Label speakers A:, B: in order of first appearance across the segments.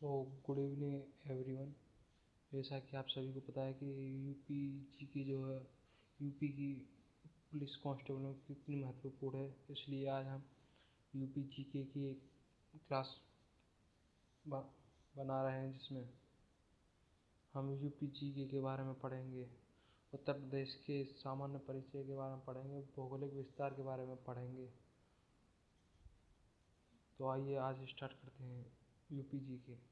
A: So good evening everyone. जैसा कि आप सभी को पता है कि यूपी जीके जो है यूपी की पुलिस कांस्टेबल में कितनी महत्वपूर्ण है, इसलिए आज हम यूपी जीके की एक क्लास बना रहे हैं जिसमें हम यूपी जीके के बारे में पढ़ेंगे, उत्तर प्रदेश के सामान्य परिचय के बारे में पढ़ेंगे, भौगोलिक विस्तार के बारे में पढ़ेंगे। तो आइए आज स्टार्ट करते हैं यूपी जीके।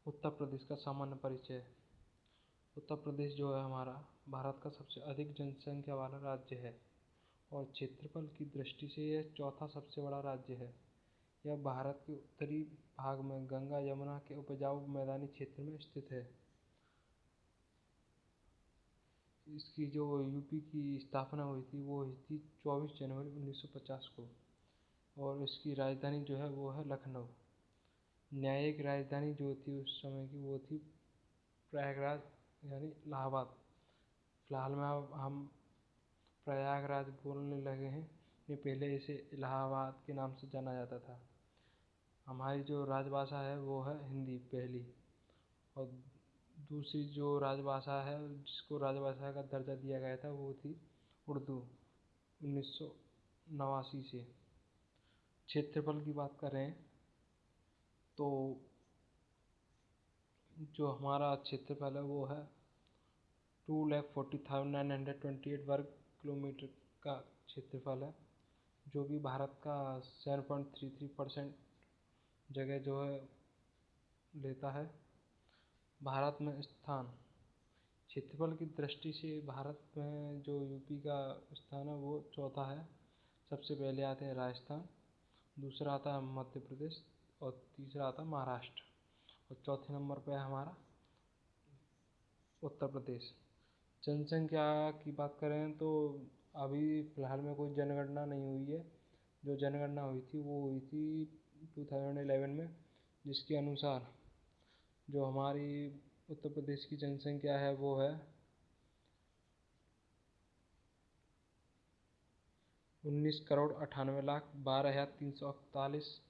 A: उत्तर प्रदेश का सामान्य परिचय। उत्तर प्रदेश जो है हमारा भारत का सबसे अधिक जनसंख्या वाला राज्य है और क्षेत्रफल की दृष्टि से यह चौथा सबसे बड़ा राज्य है। यह भारत के उत्तरी भाग में गंगा यमुना के उपजाऊ मैदानी क्षेत्र में स्थित है। इसकी जो यूपी की स्थापना हुई थी वो हुई थी 24 जनवरी 1950 को और इसकी राजधानी जो है वो है लखनऊ। न्यायिक राजधानी जो थी उस समय की वो थी प्रयागराज यानी इलाहाबाद। फिलहाल में अब हम प्रयागराज बोलने लगे हैं, ये पहले इसे इलाहाबाद के नाम से जाना जाता था। हमारी जो राजभाषा है वो है हिंदी पहली, और दूसरी जो राजभाषा है जिसको राजभाषा का दर्जा दिया गया था वो थी उर्दू 1989 से। क्षेत्रफल की बात करें तो जो हमारा क्षेत्रफल है वो है 2,40,928 वर्ग किलोमीटर का क्षेत्रफल है, जो कि भारत का 7.33% जगह जो है लेता है। भारत में स्थान, क्षेत्रफल की दृष्टि से भारत में जो यूपी का स्थान है वो चौथा है। सबसे पहले आते हैं राजस्थान, दूसरा आता है मध्य प्रदेश और तीसरा आता है महाराष्ट्र और चौथे नंबर पे है हमारा उत्तर प्रदेश। जनसंख्या की बात करें तो अभी फ़िलहाल में कोई जनगणना नहीं हुई है। जो जनगणना हुई थी वो हुई थी 2011 में, जिसके अनुसार जो हमारी उत्तर प्रदेश की जनसंख्या है वो है 19,98,12,341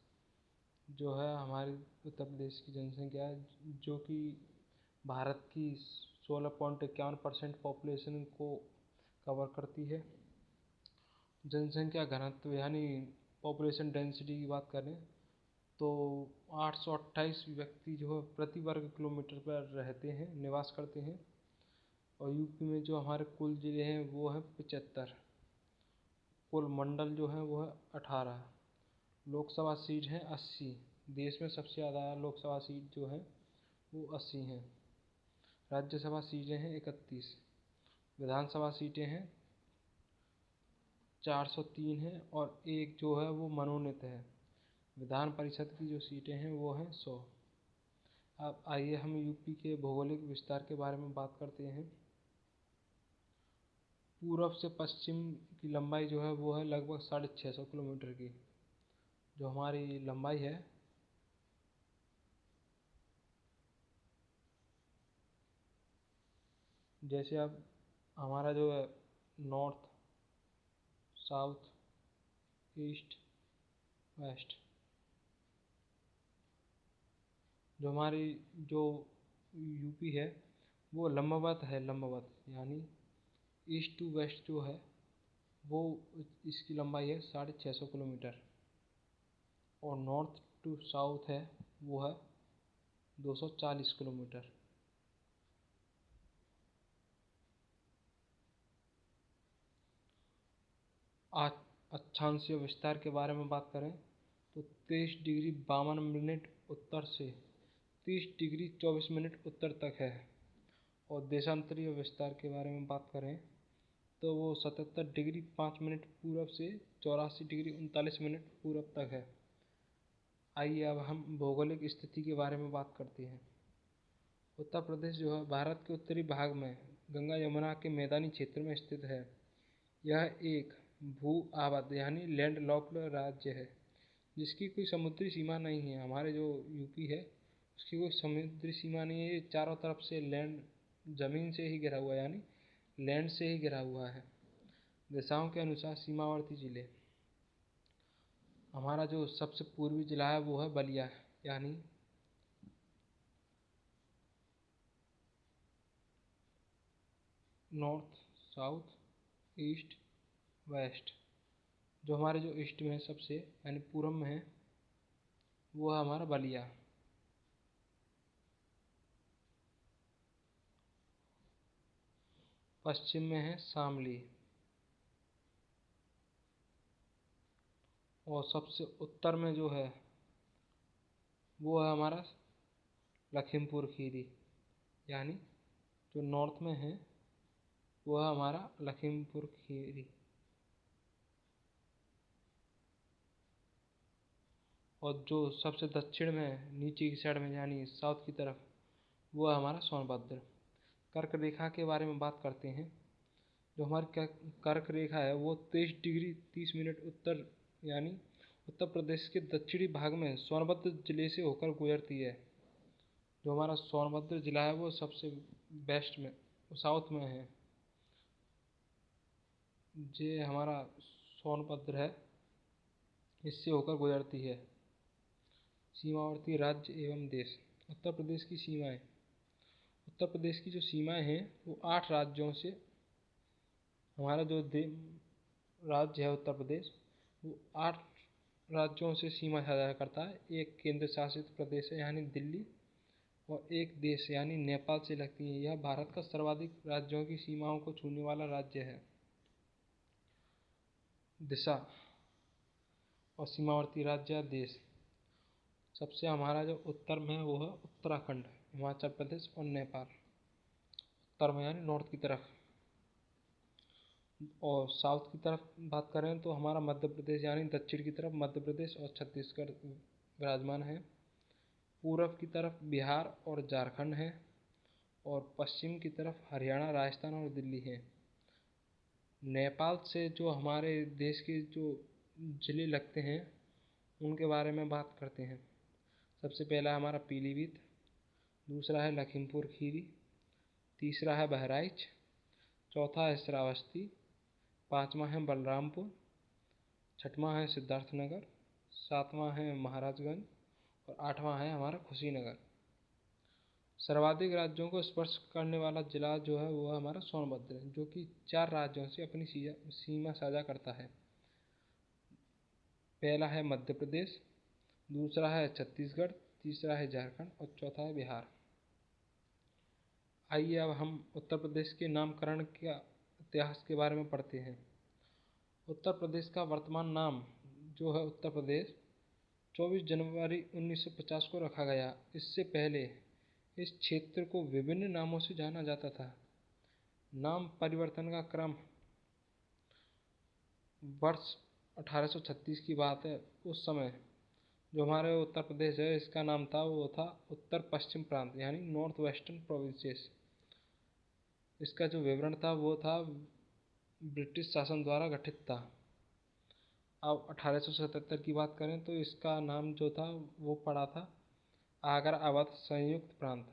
A: जो है हमारी उत्तर प्रदेश की जनसंख्या है, जो कि भारत की 16.51% पॉपुलेशन को कवर करती है। जनसंख्या घनत्व यानी पॉपुलेशन डेंसिटी की बात करें तो 828 व्यक्ति जो है प्रति वर्ग किलोमीटर पर रहते हैं, निवास करते हैं। और यूपी में जो हमारे कुल ज़िले हैं वो हैं 75, कुल मंडल जो है वो है 18, लोकसभा सीट हैं 80। देश में सबसे ज़्यादा लोकसभा सीट जो है वो 80 हैं। राज्यसभा सीटें हैं 31, विधानसभा सीटें हैं 403 हैं और एक जो है वो मनोनीत है। विधान परिषद की जो सीटें हैं वो हैं 100। अब आइए हम यूपी के भौगोलिक विस्तार के बारे में बात करते हैं। पूर्व से पश्चिम की लंबाई जो है वो है लगभग 650 किलोमीटर की। जो हमारी लंबाई है जैसे अब हमारा जो है नॉर्थ, साउथ, ईस्ट, वेस्ट, जो हमारी जो यूपी है वो लंबवत है। लंबवत यानी ईस्ट टू वेस्ट जो है वो इसकी लंबाई है 650 किलोमीटर, और नॉर्थ टू साउथ है वो है 240 किलोमीटर। आज अक्षांशीय विस्तार के बारे में बात करें तो 23 डिग्री 52 मिनट उत्तर से 30 डिग्री 24 मिनट उत्तर तक है। और देशांतरीय विस्तार के बारे में बात करें तो वो 77 डिग्री 5 मिनट पूरब से 84 डिग्री 39 मिनट पूरब तक है। आइए अब हम भौगोलिक स्थिति के बारे में बात करते हैं। उत्तर प्रदेश जो है भारत के उत्तरी भाग में गंगा यमुना के मैदानी क्षेत्र में स्थित है। यह एक भू आबाद यानी लैंड लॉक्ड राज्य है जिसकी कोई समुद्री सीमा नहीं है। हमारे जो यूपी है उसकी कोई समुद्री सीमा नहीं है, ये चारों तरफ से लैंड ज़मीन से ही घिरा हुआ है, यानी लैंड से ही घिरा हुआ है। दिशाओं के अनुसार सीमावर्ती जिले, हमारा जो सबसे पूर्वी जिला है वो है बलिया, यानी नॉर्थ, साउथ, ईस्ट, वेस्ट। जो हमारे जो ईस्ट में है सबसे, यानी पूरब में है, वो है हमारा बलिया। पश्चिम में है शामली, और सबसे उत्तर में जो है वो है हमारा लखीमपुर खीरी, यानी जो नॉर्थ में है वो है हमारा लखीमपुर खीरी। और जो सबसे दक्षिण में है, नीचे की साइड में यानी साउथ की तरफ, वो है हमारा सोनभद्र। कर्क रेखा के बारे में बात करते हैं। जो हमारी कर्क रेखा है वो 23 डिग्री 30 मिनट उत्तर, यानी उत्तर प्रदेश के दक्षिणी भाग में सोनभद्र जिले से होकर गुजरती है। जो हमारा सोनभद्र जिला है वो सबसे वेस्ट में, साउथ में है। ये हमारा सोनभद्र है, इससे होकर गुजरती है। सीमावर्ती राज्य एवं देश। उत्तर प्रदेश की सीमाएं। उत्तर प्रदेश की जो सीमाएं हैं वो 8 राज्यों से, हमारा जो राज्य है उत्तर प्रदेश, वो 8 राज्यों से सीमा साझा करता है। एक केंद्र शासित प्रदेश है यानी दिल्ली, और एक देश यानी नेपाल से लगती है। यह भारत का सर्वाधिक राज्यों की सीमाओं को छूने वाला राज्य है। दिशा और सीमावर्ती राज्य या देश। सबसे हमारा जो उत्तर में है वो है उत्तराखंड, हिमाचल प्रदेश और नेपाल, उत्तर में यानी नॉर्थ की तरफ। और साउथ की तरफ बात करें तो हमारा मध्य प्रदेश यानी दक्षिण की तरफ मध्य प्रदेश और छत्तीसगढ़ विराजमान है। पूरब की तरफ बिहार और झारखंड है, और पश्चिम की तरफ हरियाणा, राजस्थान और दिल्ली है। नेपाल से जो हमारे देश के जो जिले लगते हैं उनके बारे में बात करते हैं। सबसे पहला हमारा पीलीभीत, दूसरा है लखीमपुर खीरी, तीसरा है बहराइच, चौथा है श्रावस्ती, पाँचवा है बलरामपुर, छठवां है सिद्धार्थनगर, सातवां है महाराजगंज, और आठवां है हमारा कुशीनगर। सर्वाधिक राज्यों को स्पर्श करने वाला जिला जो है वो है हमारा सोनभद्र, जो कि 4 राज्यों से अपनी सीमा साझा करता है। पहला है मध्य प्रदेश, दूसरा है छत्तीसगढ़, तीसरा है झारखंड और चौथा है बिहार। आइए अब हम उत्तर प्रदेश के नामकरण का इतिहास के बारे में पढ़ते हैं। उत्तर प्रदेश का वर्तमान नाम जो है उत्तर प्रदेश 24 जनवरी 1950 को रखा गया। इससे पहले इस क्षेत्र को विभिन्न नामों से जाना जाता था। नाम परिवर्तन का क्रम वर्ष 1836 की बात है। उस समय जो हमारे उत्तर प्रदेश है इसका नाम था वो था उत्तर पश्चिम प्रांत, यानी नॉर्थ वेस्टर्न प्रोविंसेस। इसका जो विवरण था वो था ब्रिटिश शासन द्वारा गठित था। अब 1877 की बात करें तो इसका नाम जो था वो पड़ा था आगरा अवध संयुक्त प्रांत।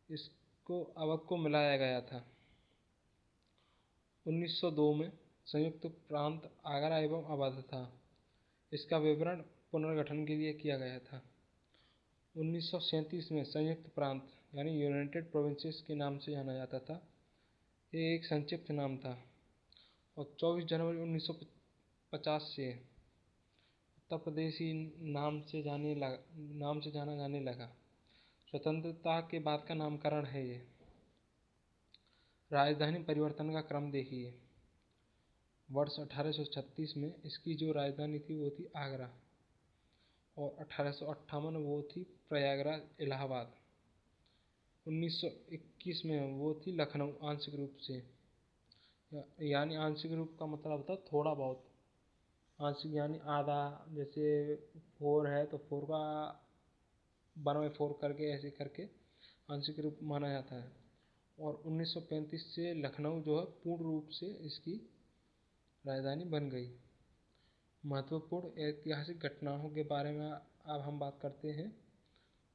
A: इसको अवध को मिलाया गया था। 1902 में संयुक्त प्रांत आगरा एवं अवध था। इसका विवरण पुनर्गठन के लिए किया गया था। 1937 में संयुक्त प्रांत यानी यूनाइटेड प्रोविंसेस के नाम से जाना जाता था। ये एक संक्षिप्त नाम था। और 24 जनवरी 1950 से उत्तर प्रदेश ही नाम से जाना जाने लगा। स्वतंत्रता के बाद का नामकरण है ये। राजधानी परिवर्तन का क्रम देखिए। वर्ष 1836 में इसकी जो राजधानी थी वो थी आगरा, और 1858 वो थी प्रयागराज इलाहाबाद। 1921 में वो थी लखनऊ आंशिक रूप से, यानी आंशिक रूप का मतलब होता थोड़ा बहुत, आंशिक यानी आधा। जैसे 4 है तो 4 का 1/4 करके ऐसे करके आंशिक रूप माना जाता है। और 1935 से लखनऊ जो है पूर्ण रूप से इसकी राजधानी बन गई। महत्वपूर्ण ऐतिहासिक घटनाओं के बारे में अब हम बात करते हैं।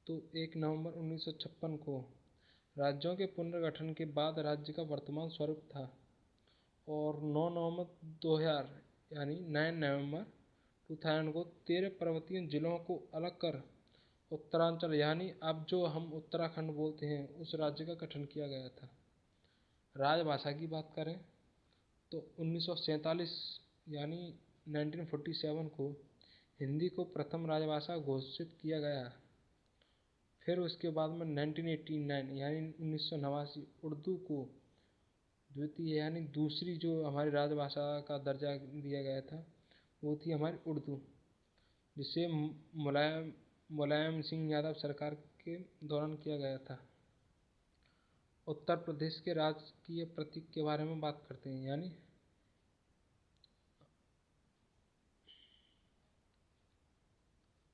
A: तो 1 नवंबर 1956 को राज्यों के पुनर्गठन के बाद राज्य का वर्तमान स्वरूप था। और 9 नवंबर 2000 यानी 9 नवंबर टू थाईलैंड को 13 पर्वतीय जिलों को अलग कर उत्तरांचल यानी अब जो हम उत्तराखंड बोलते हैं उस राज्य का गठन किया गया था। राजभाषा की बात करें तो 1947 यानी 1947 को हिंदी को प्रथम राजभाषा घोषित किया गया। फिर उसके बाद में 1989 यानी 1989 उर्दू को द्वितीय यानी दूसरी जो हमारी राजभाषा का दर्जा दिया गया था वो थी हमारी उर्दू, जिसे मुलायम सिंह यादव सरकार के दौरान किया गया था। उत्तर प्रदेश के राजकीय प्रतीक के बारे में बात करते हैं, यानी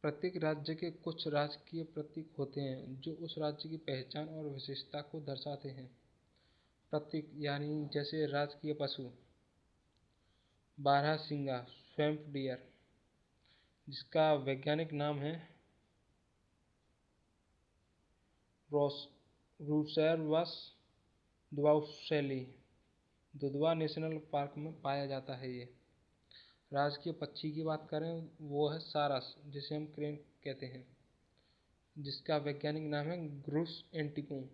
A: प्रत्येक राज्य के कुछ राजकीय प्रतीक होते हैं जो उस राज्य की पहचान और विशेषता को दर्शाते हैं। प्रतीक यानी जैसे राजकीय पशु बारहसिंगा स्वैम्प डियर, जिसका वैज्ञानिक नाम है रूसेरवस दुआउसेली, दुधवा नेशनल पार्क में पाया जाता है ये। राजकीय पक्षी की बात करें वो है सारस, जिसे हम क्रेन कहते हैं, जिसका वैज्ञानिक नाम है ग्रुस एंटिकोन,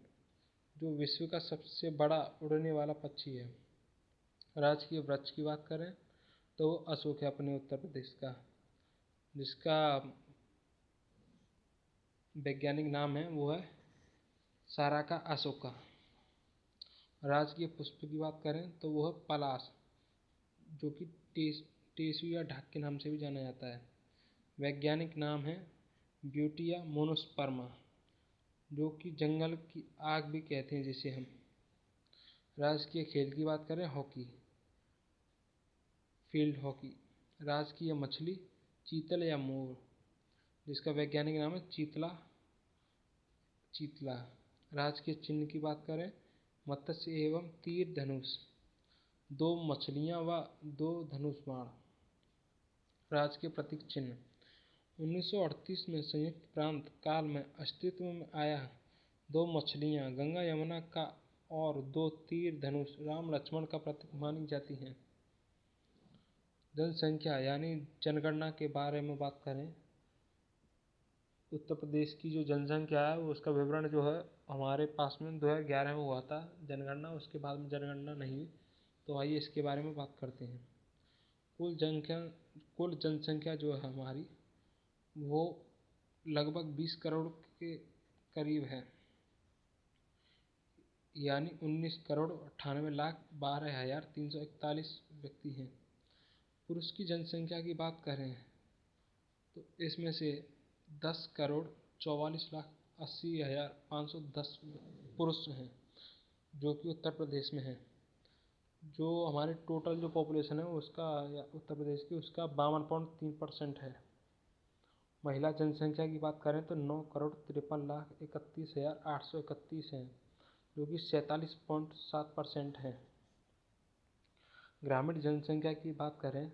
A: जो विश्व का सबसे बड़ा उड़ने वाला पक्षी है। राजकीय वृक्ष की बात करें तो वो अशोक है अपने उत्तर प्रदेश का, जिसका वैज्ञानिक नाम है वो है साराका अशोका। राजकीय पुष्प की बात करें तो वो है पलाश, जो कि टेसु या ढाक के नाम से भी जाना जाता है। वैज्ञानिक नाम है ब्यूटिया मोनोस्पर्मा, जो कि जंगल की आग भी कहते हैं जिसे हम। राजकीय खेल की बात करें हॉकी, फील्ड हॉकी। राजकीय मछली चीतल या मोर, जिसका वैज्ञानिक नाम है चीतला। राजकीय चिन्ह की बात करें मत्स्य एवं तीर धनुष, 2 मछलियां व 2 धनुष बाण। राजकीय प्रतीक चिन्ह 1938 में संयुक्त प्रांत काल में अस्तित्व में आया 2 मछलियां गंगा यमुना का और 2 तीर धनुष राम लक्ष्मण का प्रतीक मानी जाती हैं। जनसंख्या यानी जनगणना के बारे में बात करें, उत्तर प्रदेश की जो जनसंख्या है उसका विवरण जो है हमारे पास में 2011 में हुआ था जनगणना, उसके बाद में जनगणना नहीं हुई। तो आइए इसके बारे में बात करते हैं। कुल जनसंख्या जो है हमारी वो लगभग 20 करोड़ के करीब है, यानी 19,98,12,341 व्यक्ति हैं। पुरुष की जनसंख्या की बात करें तो इसमें से 10,44,80,510 पुरुष हैं, जो कि उत्तर प्रदेश में है। जो हमारे टोटल जो पॉपुलेशन है उसका या उत्तर प्रदेश की उसका 52.3% है। महिला जनसंख्या की बात करें तो 9,53,31,831 हैं, जो कि 47.7% है। ग्रामीण जनसंख्या की बात करें,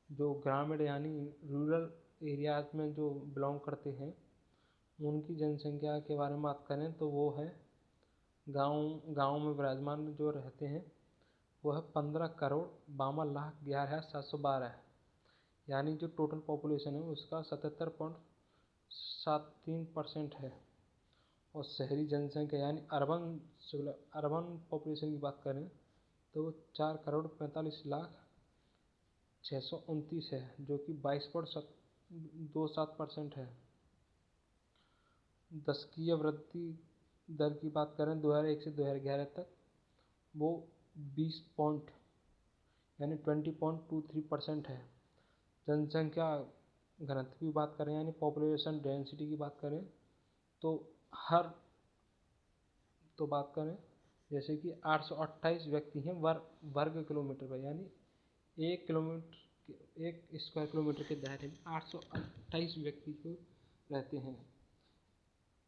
A: जो ग्रामीण यानी रूरल एरियाज में जो बिलोंग करते हैं उनकी जनसंख्या के बारे में बात करें तो वो है गाँव में विराजमान जो रहते हैं वो है 15,52,11,712, यानी जो टोटल पॉपुलेशन है उसका 77.73% है। और शहरी जनसंख्या यानी अर्बन पॉपुलेशन की बात करें तो वो 4,45,06,29 है, जो कि 22.27% है। दशकीय वृद्धि दर की बात करें 2001 से 2011 तक वो 20 पॉइंट यानी 20.23% है। जनसंख्या घनत्व की बात करें यानी पॉपुलेशन डेंसिटी की बात करें तो बात करें जैसे कि 828 व्यक्ति हैं वर्ग किलोमीटर पर, यानी 1 स्क्वायर किलोमीटर के दायरे में 828 व्यक्ति को रहते हैं।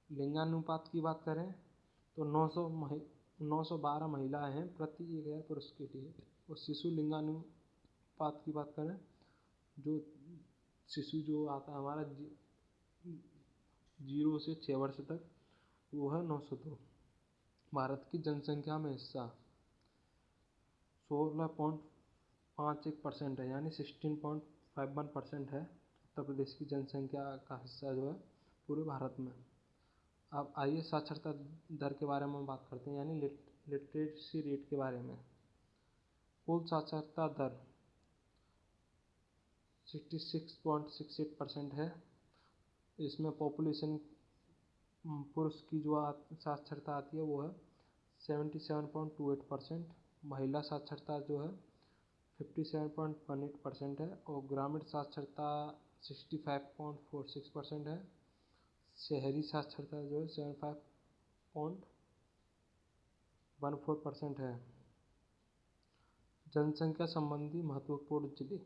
A: लिंगानुपात की बात करें तो 912 महिलाएं हैं प्रति 1000 पुरुष के लिए। और शिशु लिंगानुपात की बात करें, जो शिशु जो आता है हमारा 0 से 6 वर्ष तक, वो है 902। भारत की जनसंख्या में हिस्सा 16.51% है, यानी 16.51 51% है उत्तर प्रदेश की जनसंख्या का हिस्सा जो है पूरे भारत में। अब आइए साक्षरता दर के बारे में बात करते हैं, यानी लिटरेसी रेट के बारे में। कुल साक्षरता दर 66.68% है। इसमें पॉपुलेशन पुरुष की जो साक्षरता आती है वो है 77.28%, महिला साक्षरता जो है 57.18% है और ग्रामीण साक्षरता 65.46% है। शहरी साक्षरता जो है 75.14% है। जनसंख्या संबंधी महत्वपूर्ण जिले।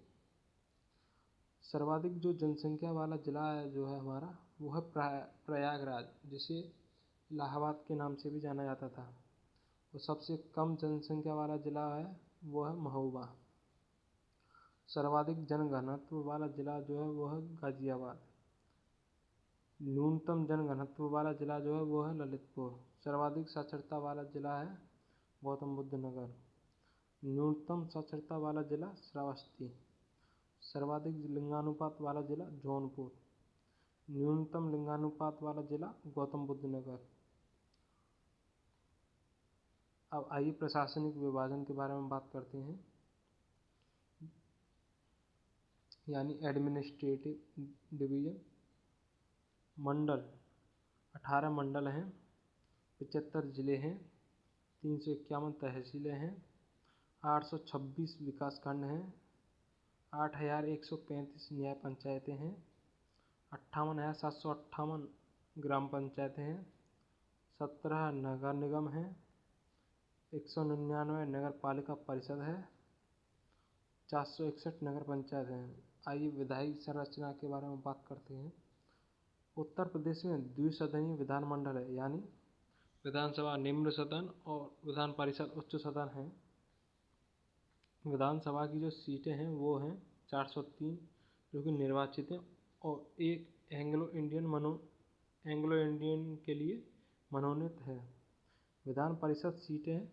A: सर्वाधिक जो जनसंख्या वाला जिला है जो है हमारा वो है प्रयागराज, जिसे इलाहाबाद के नाम से भी जाना जाता था। और सबसे कम जनसंख्या वाला जिला है वो है महोबा। सर्वाधिक जनघनत्व वाला जिला जो है वो है गाजियाबाद। न्यूनतम जनघनत्व वाला जिला जो है वो है ललितपुर। सर्वाधिक साक्षरता वाला जिला है गौतम बुद्ध नगर। न्यूनतम साक्षरता वाला जिला श्रावस्ती। सर्वाधिक लिंगानुपात वाला जिला जौनपुर। न्यूनतम लिंगानुपात वाला जिला गौतम बुद्ध नगर। अब आइए प्रशासनिक विभाजन के बारे में बात करते हैं, यानी एडमिनिस्ट्रेटिव डिवीजन। मंडल 18 मंडल हैं, 75 जिले हैं, 351 तहसीलें हैं, 826 विकासखंड हैं, 8135 न्याय पंचायतें हैं, 58,758 ग्राम पंचायतें हैं, 17 नगर निगम हैं, 199 नगर पालिका परिषद है, 461 नगर पंचायत हैं। आइए विधायी संरचना के बारे में बात करते हैं। उत्तर प्रदेश में द्विसदनीय विधानमंडल है, यानी विधानसभा निम्न सदन और विधान परिषद उच्च सदन है। विधानसभा की जो सीटें हैं वो हैं 403 जो कि निर्वाचित हैं, और एक एंग्लो इंडियन के लिए मनोनीत है। विधान परिषद सीटें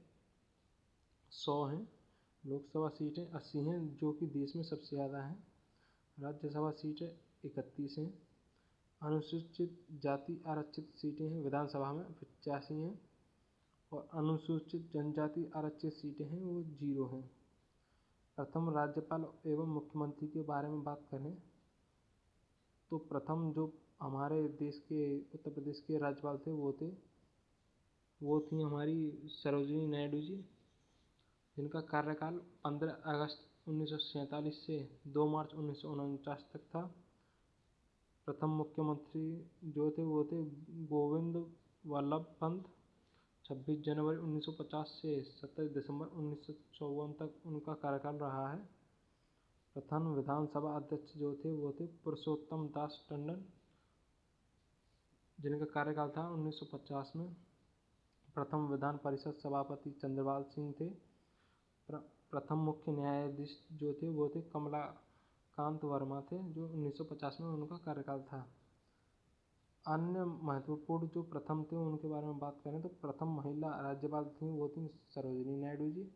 A: 100 हैं, लोकसभा सीटें 80 हैं जो कि देश में सबसे ज़्यादा हैं। राज्यसभा सीटें 31 हैं। अनुसूचित जाति आरक्षित सीटें हैं विधानसभा में 85 हैं, और अनुसूचित जनजाति आरक्षित सीटें हैं वो 0 हैं। प्रथम राज्यपाल एवं मुख्यमंत्री के बारे में बात करें तो प्रथम जो हमारे देश के उत्तर प्रदेश के राज्यपाल थे वो थी हमारी सरोजिनी नायडू जी, जिनका कार्यकाल 15 अगस्त 1947 से 2 मार्च 1949 तक था। प्रथम मुख्यमंत्री जो थे वो थे गोविंद वल्लभ पंत। 26 जनवरी 1950 से 27 दिसंबर 1954 तक उनका कार्यकाल रहा है। प्रथम विधानसभा अध्यक्ष जो थे वो थे पुरुषोत्तम दास टंडन, जिनका कार्यकाल था 1950 में। प्रथम विधान परिषद सभापति चंद्रपाल सिंह थे। प्रथम मुख्य न्यायाधीश जो थे वो थे कमलाकांत वर्मा थे, जो 1950 में उनका कार्यकाल था। अन्य महत्वपूर्ण जो प्रथम थे उनके बारे में बात करें तो प्रथम महिला राज्यपाल थी वो थी सरोजिनी नायडू जी।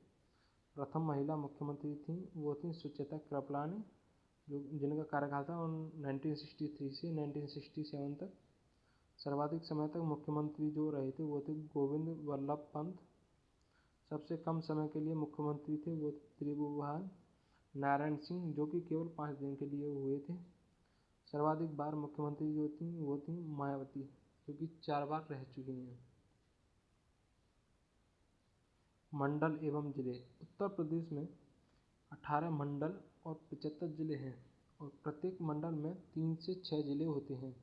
A: प्रथम महिला मुख्यमंत्री थी वो थी सुचेता कृपलानी, जिनका कार्यकाल था 1963 से 1967 तक। सर्वाधिक समय तक मुख्यमंत्री जो रहे थे वो थे गोविंद वल्लभ पंत। सबसे कम समय के लिए मुख्यमंत्री थे वो त्रिभुवन नारायण सिंह, जो कि केवल 5 दिन के लिए हुए थे। सर्वाधिक बार मुख्यमंत्री जो थी वो थी मायावती, जो कि 4 बार रह चुकी हैं। मंडल एवं जिले। उत्तर प्रदेश में 18 मंडल और 75 जिले हैं, और प्रत्येक मंडल में 3 से 6 जिले होते हैं।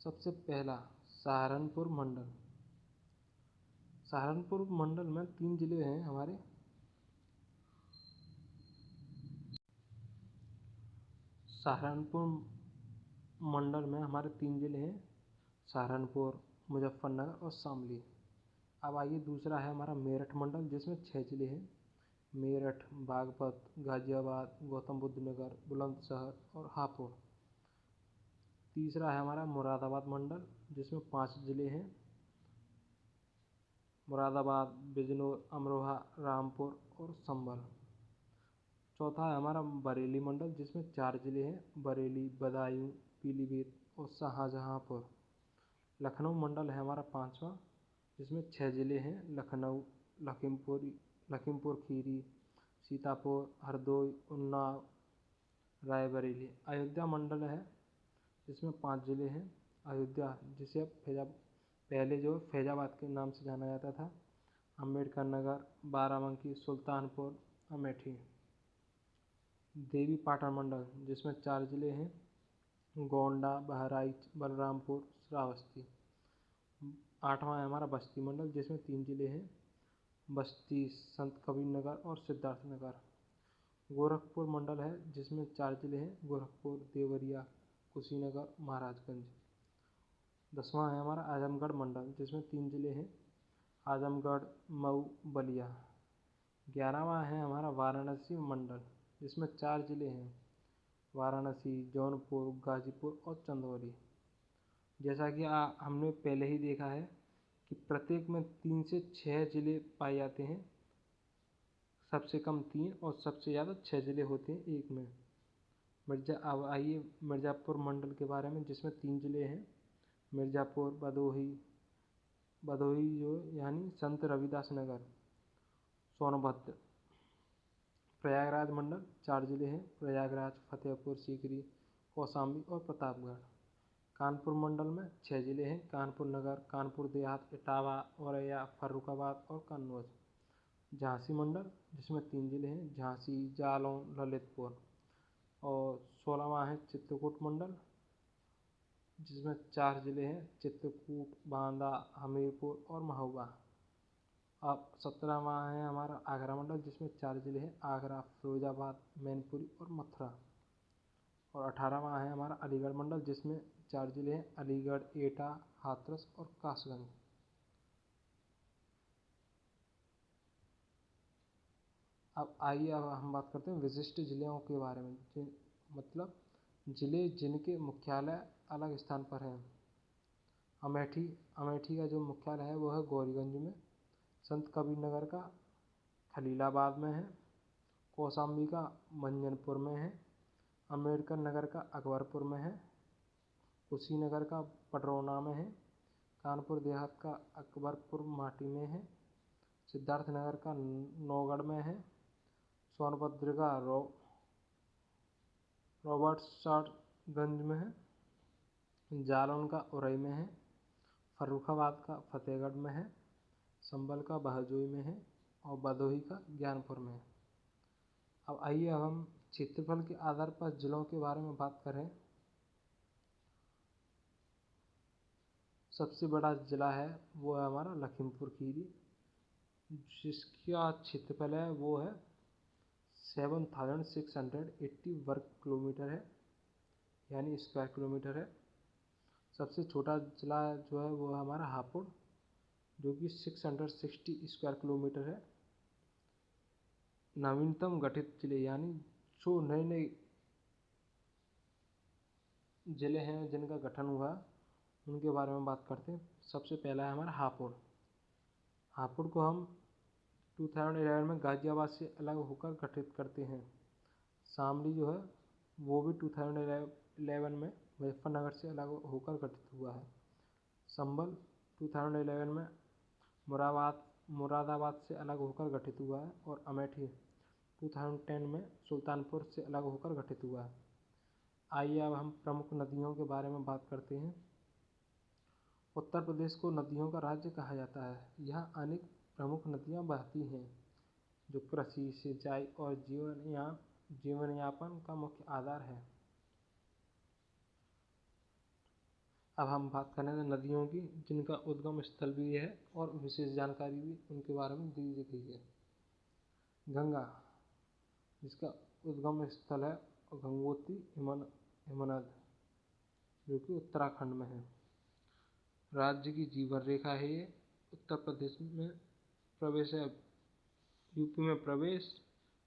A: सबसे पहला सहारनपुर मंडल। सहारनपुर मंडल में 3 जिले हैं हमारे। सहारनपुर मंडल में हमारे 3 जिले हैं, सहारनपुर, मुजफ्फरनगर और शामली। अब आइए दूसरा है हमारा मेरठ मंडल, जिसमें 6 जिले हैं, मेरठ, बागपत, गाजियाबाद, गौतम बुद्ध नगर, बुलंदशहर और हापुड़। तीसरा है हमारा मुरादाबाद मंडल, जिसमें 5 जिले हैं, मुरादाबाद, बिजनौर, अमरोहा, रामपुर और संभल। चौथा है हमारा बरेली मंडल, जिसमें 4 जिले हैं, बरेली, बदायूं, पीलीभीत और शाहजहांपुर। लखनऊ मंडल है हमारा 5वां, जिसमें 6 जिले हैं, लखनऊ, लखीमपुर खीरी, सीतापुर, हरदोई, उन्नाव, रायबरेली। अयोध्या मंडल है, जिसमें 5 जिले हैं, अयोध्या, जिसे अब पहले जो फैजाबाद के नाम से जाना जाता था, अम्बेडकर नगर, बाराबंकी, सुल्तानपुर, अमेठी। देवी पाटन मंडल, जिसमें 4 जिले हैं, गोंडा, बहराइच, बलरामपुर, श्रावस्ती। 8वां है हमारा बस्ती मंडल, जिसमें 3 जिले हैं, बस्ती, संत कबीर नगर और सिद्धार्थ नगर। गोरखपुर मंडल है, जिसमें 4 जिले हैं, गोरखपुर, देवरिया, कुशीनगर, महाराजगंज। 10वां है हमारा आजमगढ़ मंडल, जिसमें 3 जिले हैं, आजमगढ़, मऊ, बलिया। 11वां है हमारा वाराणसी मंडल, जिसमें 4 जिले हैं, वाराणसी, जौनपुर, गाजीपुर और चंदौली। जैसा कि हमने पहले ही देखा है कि प्रत्येक में 3 से 6 जिले पाए जाते हैं, सबसे कम 3 और सबसे ज़्यादा 6 जिले होते हैं एक में। अब आइए मिर्ज़ापुर मंडल के बारे में, जिसमें 3 जिले हैं, मिर्ज़ापुर, भदोही जो यानी संत रविदास नगर, सोनभद्र। प्रयागराज मंडल 4 जिले हैं, प्रयागराज, फतेहपुर सीकरी, कौशाम्बी और प्रतापगढ़। कानपुर मंडल में 6 जिले हैं, कानपुर नगर, कानपुर देहात, इटावा, औरैया, फर्रुखाबाद और कन्नौज। झांसी मंडल, जिसमें 3 जिले हैं, झांसी, जालौन, ललितपुर। और 16वां है चित्रकूट मंडल, जिसमें 4 जिले हैं, चित्रकूट, बांदा, हमीरपुर और महोबा। अब 17वां है हमारा आगरा मंडल, जिसमें 4 जिले हैं, आगरा, फिरोजाबाद, मैनपुरी और मथुरा। और 18वां है हमारा अलीगढ़ मंडल, जिसमें 4 जिले हैं, अलीगढ़, एटा, हाथरस और कासगंज। अब आइए हम बात करते हैं विशिष्ट जिलों के बारे में, मतलब जिले जिनके मुख्यालय अलग स्थान पर हैं। अमेठी का जो मुख्यालय है वो है गौरीगंज में, संत कबीर नगर का खलीलाबाद में है, कौशाम्बी का मंजनपुर में है, अम्बेडकर नगर का अकबरपुर में है, कुशीनगर का पडरौना में है, कानपुर देहात का अकबरपुर माटी में है, सिद्धार्थ नगर का नौगढ़ में है, सोनभद्र का रॉबर्ट्सगंज में है, जालौन का उरई में है, फर्रुखाबाद का फतेहगढ़ में है, संभल का बहजोई में है और भदोही का ज्ञानपुर में है। अब आइए हम क्षेत्रफल के आधार पर जिलों के बारे में बात करें। सबसे बड़ा जिला है वो है हमारा लखीमपुर खीरी, जिसका क्षेत्रफल है वो है 7680 वर्ग किलोमीटर है, यानी स्क्वायर किलोमीटर है। सबसे छोटा जिला जो है वो है हमारा हापुड़, जो कि 660 स्क्वायर किलोमीटर है। नवीनतम गठित जिले, यानी जो नए जिले हैं जिनका गठन हुआ, उनके बारे में बात करते हैं। सबसे पहला है हमारा हापुड़। हापुड़ को हम 2011 में गाज़ियाबाद से अलग होकर गठित करते हैं। शामली जो है वो भी 2011 में मुजफ्फरनगर से अलग होकर गठित हुआ है। संभल 2011 में मुरादाबाद से अलग होकर गठित हुआ है। और अमेठी 2010 में सुल्तानपुर से अलग होकर गठित हुआ है। आइए अब हम प्रमुख नदियों के बारे में बात करते हैं। उत्तर प्रदेश को नदियों का राज्य कहा जाता है। यहाँ अनेक प्रमुख नदियाँ बहती हैं, जो कृषि, सिंचाई और जीवन यापन का मुख्य आधार है। अब हम बात करेंगे नदियों की, जिनका उद्गम स्थल भी है और विशेष जानकारी भी उनके बारे में दी गई है। गंगा, जिसका उद्गम स्थल है गंगोत्री हिमनद, जो कि उत्तराखंड में है। राज्य की जीवन रेखा है ये। उत्तर प्रदेश में प्रवेश है, यूपी में प्रवेश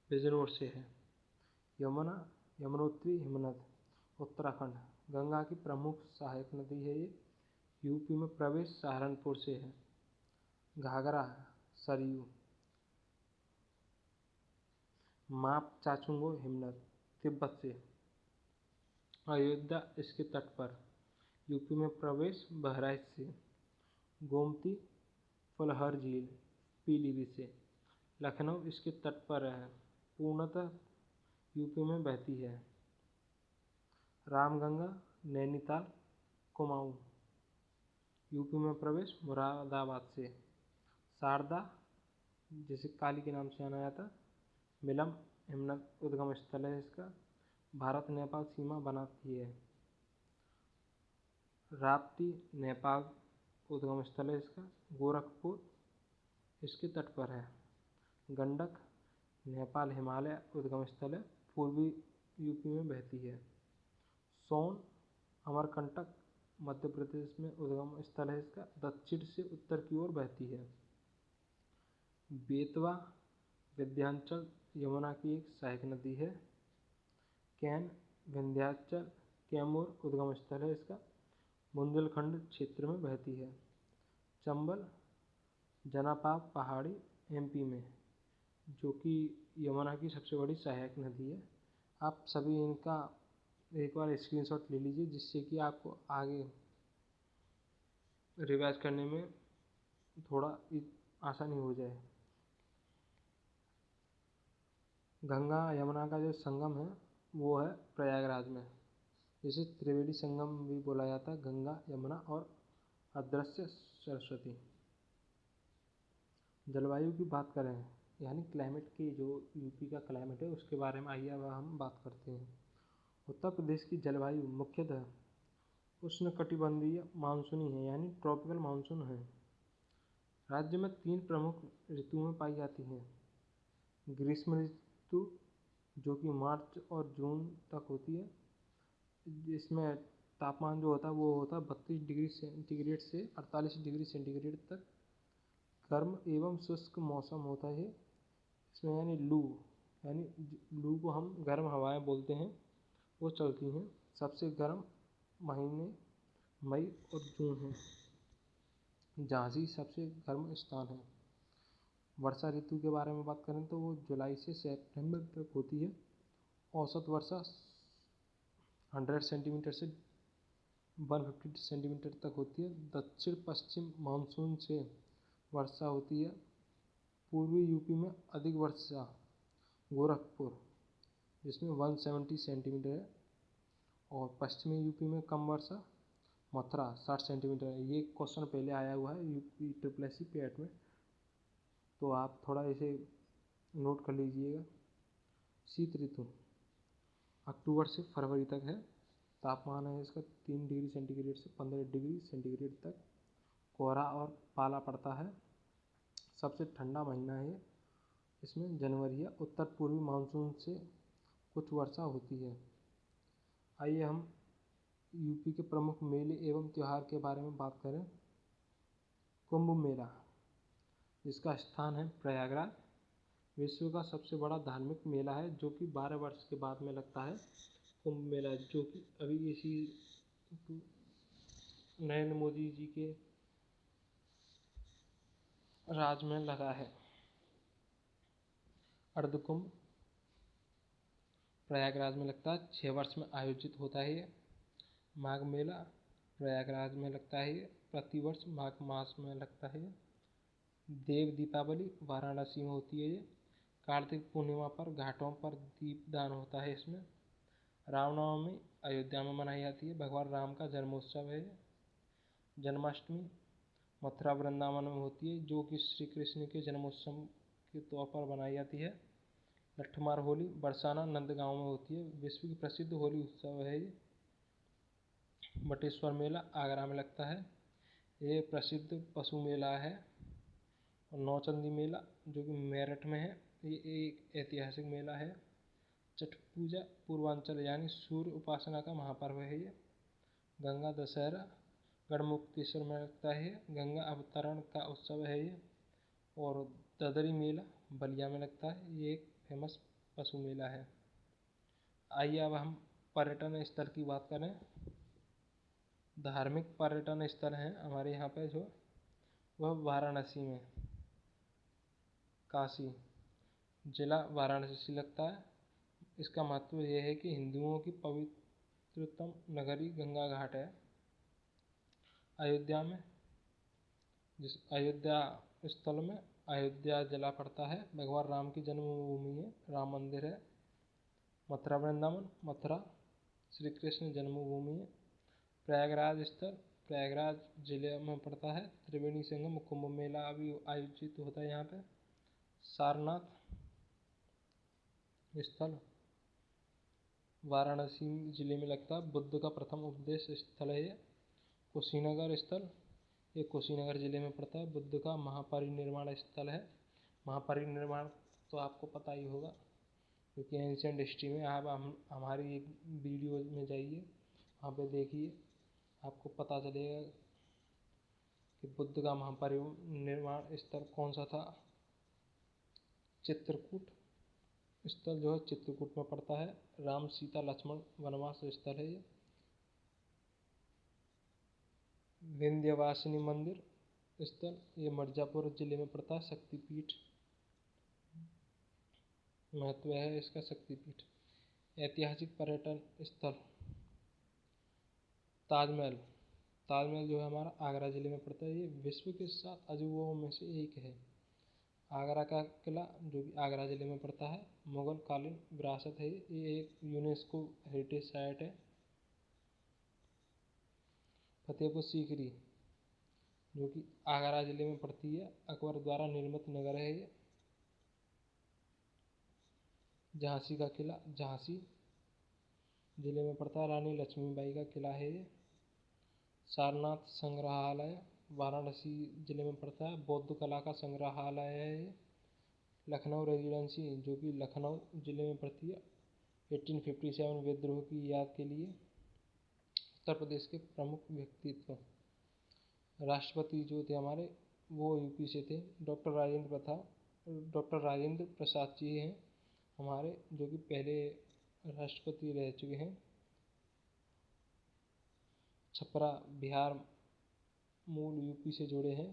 A: बिजनौर से है। यमुनोत्री हिमनद, उत्तराखंड। गंगा की प्रमुख सहायक नदी है ये। यूपी में प्रवेश सहारनपुर से है। घाघरा, सरयू, माप चाचुंगो हिमनद तिब्बत से। अयोध्या इसके तट पर। यूपी में प्रवेश बहराइच से। गोमती फुलहर झील पीलीभीत से। लखनऊ इसके तट पर है, पूर्णतः यूपी में बहती है। रामगंगा नैनीताल कुमाऊं। यूपी में प्रवेश मुरादाबाद से। शारदा जिसे काली के नाम से जाना जाता, मिलम हिमनद उद्गम स्थल है इसका, भारत नेपाल सीमा बनाती है। राप्ती नेपाल उद्गम स्थल है इसका, गोरखपुर इसके तट पर है। गंडक नेपाल हिमालय उद्गम स्थल है, पूर्वी यूपी में बहती है। सोन अमरकंटक मध्य प्रदेश में उद्गम स्थल है इसका, दक्षिण से उत्तर की ओर बहती है। बेतवा विंध्याचल यमुना की एक सहायक नदी है। कैन विंध्याचल कैमूर उद्गम स्थल है इसका, बुंदेलखंड क्षेत्र में बहती है। चंबल जनापाब पहाड़ी एमपी में, जो कि यमुना की सबसे बड़ी सहायक नदी है। आप सभी इनका एक बार स्क्रीनशॉट ले लीजिए, जिससे कि आपको आगे रिवाइज करने में थोड़ा आसानी हो जाए। गंगा यमुना का जो संगम है वो है प्रयागराज में, जिसे त्रिवेणी संगम भी बोला जाता है, गंगा यमुना और अदृश्य सरस्वती। जलवायु की बात करें, यानी क्लाइमेट की, जो यूपी का क्लाइमेट है उसके बारे में आइए अब हम बात करते हैं। उत्तर प्रदेश की जलवायु मुख्यतः उष्णकटिबंधीय मानसूनी है, यानी ट्रॉपिकल मानसून है। राज्य में 3 प्रमुख ऋतुएं पाई जाती हैं। ग्रीष्म ऋतु जो कि मार्च और जून तक होती है, जिसमें तापमान जो होता है वो होता है 32 डिग्री सेंटीग्रेड से 48 डिग्री सेंटीग्रेड तक। गर्म एवं शुष्क मौसम होता है इसमें, यानी लू को हम गर्म हवाएं बोलते हैं, वो चलती हैं। सबसे गर्म महीने मई और जून हैं। झांसी सबसे गर्म स्थान है। वर्षा ऋतु के बारे में बात करें तो वो जुलाई से सितंबर तक होती है। औसत वर्षा 100 सेंटीमीटर से 150 सेंटीमीटर तक होती है। दक्षिण पश्चिम मानसून से वर्षा होती है। पूर्वी यूपी में अधिक वर्षा गोरखपुर, जिसमें 170 सेंटीमीटर है, और पश्चिमी यूपी में कम वर्षा मथुरा 60 सेंटीमीटर है। ये क्वेश्चन पहले आया हुआ है यूपी SSC पेट में, तो आप थोड़ा इसे नोट कर लीजिएगा। शीत ऋतु अक्टूबर से फरवरी तक है। तापमान है इसका 3 डिग्री सेंटीग्रेड से 15 डिग्री सेंटीग्रेड तक। कोहरा और पाला पड़ता है। सबसे ठंडा महीना है इसमें जनवरी है। उत्तर पूर्वी मानसून से कुछ वर्षा होती है। आइए हम यूपी के प्रमुख मेले एवं त्यौहार के बारे में बात करें। कुंभ मेला, जिसका स्थान है प्रयागराज, विश्व का सबसे बड़ा धार्मिक मेला है, जो कि 12 वर्ष के बाद में लगता है। कुंभ मेला जो कि अभी इसी नरेंद्र मोदी जी के राज में लगा है। अर्धकुंभ प्रयागराज में लगता है, 6 वर्ष में आयोजित होता है ये। माघ मेला प्रयागराज में लगता है, प्रतिवर्ष माघ मास में लगता है। देव दीपावली वाराणसी में होती है ये। कार्तिक पूर्णिमा पर घाटों पर दीपदान होता है इसमें। रामनवमी अयोध्या में मनाई जाती है, भगवान राम का जन्मोत्सव है। जन्माष्टमी मथुरा वृंदावन में होती है, जो कि श्री कृष्ण के जन्मोत्सव के तौर पर मनाई जाती है। लट्ठमार होली बरसाना नंदगांव में होती है, विश्व की प्रसिद्ध होली उत्सव है ये। बटेश्वर मेला आगरा में लगता है, ये प्रसिद्ध पशु मेला है। और नौचंदी मेला जो कि मेरठ में है, ये एक ऐतिहासिक मेला है। छठ पूजा पूर्वांचल यानी सूर्य उपासना का महापर्व है ये। गंगा दशहरा गढ़मुक्तेश्वर में लगता है, गंगा अवतरण का उत्सव है ये। और ददरी मेला बलिया में लगता है, ये एक फेमस पशु मेला है। आइए अब हम पर्यटन स्थल की बात करें। धार्मिक पर्यटन स्थल हैं हमारे यहाँ पे जो, वह वाराणसी में काशी, जिला वाराणसी से लगता है। इसका महत्व यह है कि हिंदुओं की पवित्रतम नगरी गंगा घाट है। अयोध्या में जिस अयोध्या स्थल में अयोध्या जिला पड़ता है। भगवान राम की जन्मभूमि है, राम मंदिर है। मथुरा वृंदावन, मथुरा श्री कृष्ण जन्मभूमि है। प्रयागराज स्थल प्रयागराज जिले में पड़ता है। त्रिवेणी संगम कुंभ मेला भी आयोजित होता है यहाँ पे। सारनाथ स्थल वाराणसी जिले में लगता है। बुद्ध का प्रथम उपदेश स्थल है ये। कुशीनगर स्थल ये कुशीनगर जिले में पड़ता है। बुद्ध का महापरिनिर्वाण स्थल है। महापरिनिर्वाण तो आपको पता ही होगा, क्योंकि एंशियंट हिस्ट्री में आप हमारी एक वीडियो में जाइए, वहाँ पे देखिए, आपको पता चलेगा कि बुद्ध का महापरिनिर्वाण स्थल कौन सा था। चित्रकूट स्थल जो है चित्रकूट में पड़ता है। राम सीता लक्ष्मण वनवास स्थल है ये। विंध्यवासिनी मंदिर स्थल ये मिर्ज़ापुर जिले में पड़ता है। शक्तिपीठ महत्व है इसका, शक्तिपीठ। ऐतिहासिक पर्यटन स्थल ताजमहल ताजमहल जो है हमारा आगरा जिले में पड़ता है। ये विश्व के 7 अजूबों में से एक है। आगरा का किला जो कि आगरा जिले में पड़ता है, मुगल कालीन विरासत है। ये एक यूनेस्को हेरिटेज साइट है। फतेहपुर सीकरी जो कि आगरा जिले में पड़ती है, अकबर द्वारा निर्मित नगर है ये। झांसी का किला झांसी जिले में पड़ता है। रानी लक्ष्मीबाई का किला है ये। सारनाथ संग्रहालय वाराणसी जिले में पड़ता है। बौद्ध कला का संग्रहालय है ये। लखनऊ रेजिडेंसी जो कि लखनऊ जिले में पड़ती है। 1857 विद्रोह की याद के लिए। उत्तर प्रदेश के प्रमुख व्यक्तित्व राष्ट्रपति जो थे हमारे, वो यूपी से थे। डॉक्टर राजेंद्र प्रसाद जी हैं हमारे, जो कि पहले राष्ट्रपति रह चुके हैं। छपरा बिहार मूल यूपी से जुड़े हैं।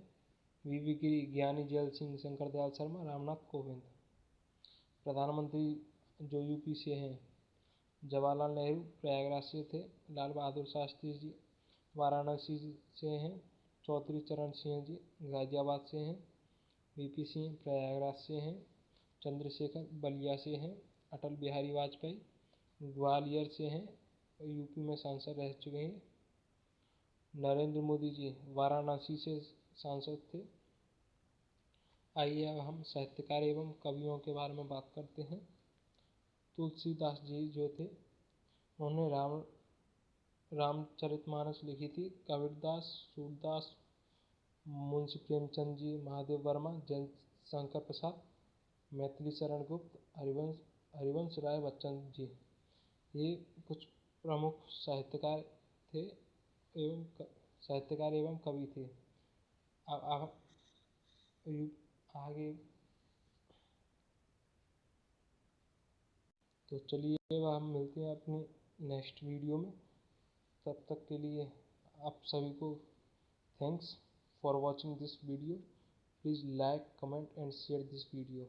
A: वीवी गिरी, ज्ञानी जैल सिंह, शंकर दयाल शर्मा, रामनाथ कोविंद। प्रधानमंत्री जो यूपी से हैं, जवाहरलाल नेहरू प्रयागराज से थे। लाल बहादुर शास्त्री जी वाराणसी से हैं। चौधरी चरण सिंह जी गाजियाबाद से हैं। वीपी सिंह प्रयागराज से हैं। चंद्रशेखर बलिया से हैं। अटल बिहारी वाजपेयी ग्वालियर से हैं, यूपी में सांसद रह चुके हैं। नरेंद्र मोदी जी वाराणसी से सांसद थे। आइए अब हम साहित्यकार एवं कवियों के बारे में बात करते हैं। तुलसीदास जी जो थे, उन्होंने रामचरितमानस लिखी थी। कबीरदास, सूरदास, मुंशी प्रेमचंद जी, महादेव वर्मा, जयशंकर प्रसाद, मैथिली शरण गुप्त, हरिवंश राय बच्चन जी, ये कुछ प्रमुख साहित्यकार एवं कवि थे। अब आगे तो चलिए अब हम मिलते हैं अपनी नेक्स्ट वीडियो में। तब तक के लिए आप सभी को thanks for watching this video. Please like, comment and share this video.